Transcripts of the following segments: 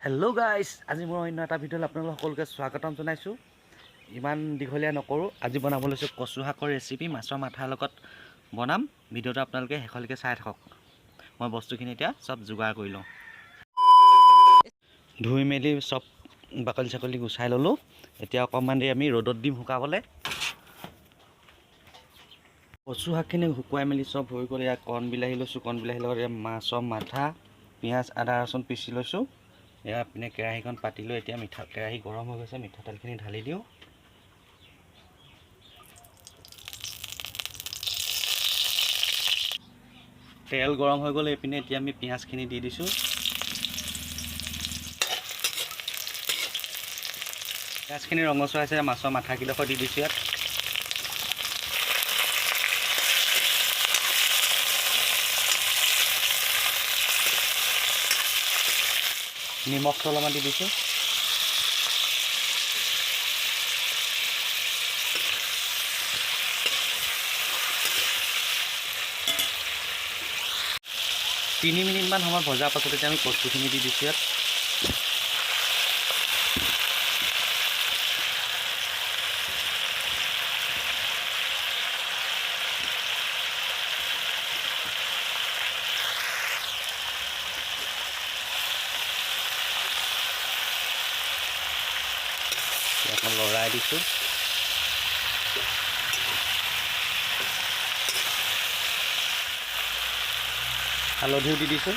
Hello guys आज मैं अन्य এটা ভিডিঅ'ত আপোনালোক সকলোকে স্বাগতম জনাইছো। ইমান দীঘলীয়া নকৰো। আজি বনাব লৈছো কচু শাকৰ ৰেচিপি মাছৰ মাথাৰ লগত বনাম। ভিডিঅ'টো আপোনালোকে শেষলৈকে চাই থাকক। মই বস্তুখিনি এতিয়া সব যোগাৰ কৰি লওঁ। ধুই মেলি সব বাকলি চাকলি গুছাই ললো। এতিয়া অকমান দেৰি আমি ৰ'দত দিম শুকাবলে। কচু শাকখিনি শুকুৱাই মেলি সব হৈ গ'ল। ইয়া কণ বিলাহী লৈছো, কণ বিলাহীৰ লগত মাছৰ মাথা, পিঁয়াজ, আদা, ৰচুন পিচি লৈছো। या अपने केराहीখন पाति लो। এতিয়া মিঠা কেৰাহী গৰম হৈ গৈছে, মিঠাতেলখিনি ঢালি দিও। তেল গৰম হৈ গ'ল। এইপিনে এতিয়া আমি পিঁয়াজখিনি দি দিছো। পিঁয়াজখিনি ৰঙচুৱা হৈছে, মাছৰ মাথাকিডোখৰ দি দিছো। ইয়াত নিমখ অলপমান দি দিছো। তিনি মিনিটমান সময় ভজাৰ পাছতে আমি কচুখিনি দি দিছো। ইয়াত অকণ লৰাই দিছো। হালধিও দি দিছো।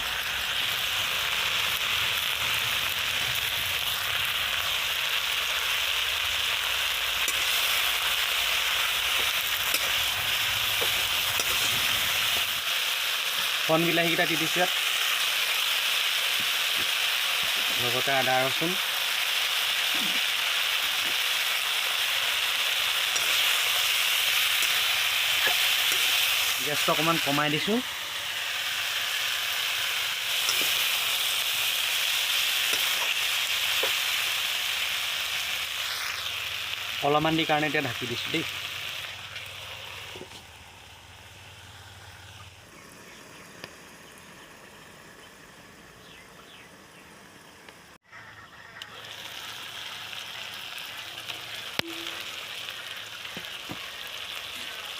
কণ বিলাহীকেইটা দি দিছো। ইয়াত লগতে আদা ৰচুন, গেছটো অকণমান কমাই দিছো। অলপমান দি কাৰণে এতিয়া ঢাকি দিছো দেই।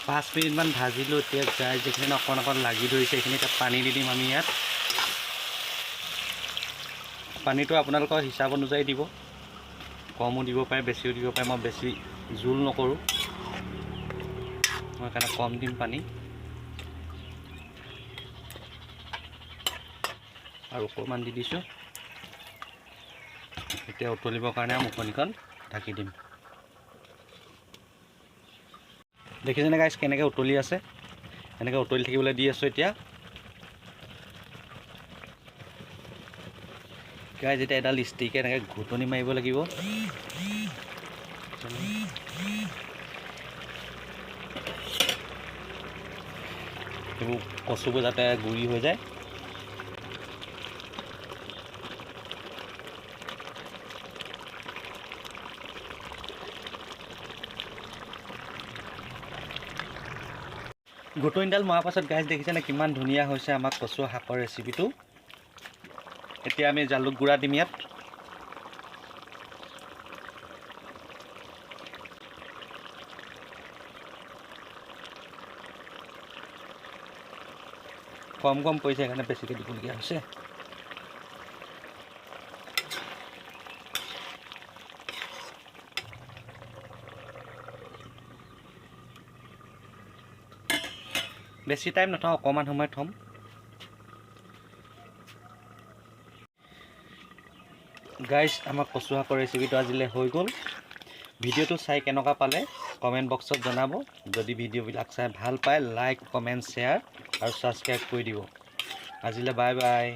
পাঁচ মিনিটমান ভাজিলো। এতিয়া গাই যিখিনি অকণ অকণ লাগি ধৰিছে এইখিনি এতিয়া পানী দি দিম আমি। ইয়াত পানীটো আপোনালোকৰ হিচাপ অনুযায়ী দিব। কমো দিব পাৰে, বেছিও দিব পাৰে। মই বেছি জোল নকৰোঁ, মই সেইকাৰণে কম দিম পানী। আৰু অকণমান দি দিছোঁ। এতিয়া উতলিবৰ কাৰণে মুখনিখন ঢাকি দিম। দেখিছেনে গাইছ কেনেকৈ উতলি আছে? এনেকৈ উতলি থাকিবলৈ দি আছোঁ। এতিয়া গাইছ এতিয়া এডাল ষ্টিকে এনেকৈ ঘুটনি মাৰিব লাগিব। এইবোৰ কচুবোৰ যাতে গুৰি হৈ যায়। ঘুটনিডাল মৰাৰ পাছত গাইছ দেখিছেনে কিমান ধুনীয়া হৈছে আমাৰ কচু শাকৰ ৰেচিপিটো। এতিয়া আমি জালুক গুড়া দিম। ইয়াত কম কম পৰিছে, সেইকাৰণে বেছিকৈ দিবলগীয়া হৈছে। বেছি টাইম নথওঁ, অকণমান সময় থ'ম। গাইছ আমাৰ কচু শাকৰ ৰেচিপিটো আজিলৈ হৈ গ'ল। ভিডিঅ'টো চাই কেনেকুৱা পালে কমেণ্ট বক্সত জনাব। যদি ভিডিঅ'বিলাক চাই ভাল পায় লাইক, কমেণ্ট, শ্বেয়াৰ আৰু ছাবস্ক্ৰাইব কৰি দিব। আজিলৈ বাই বাই।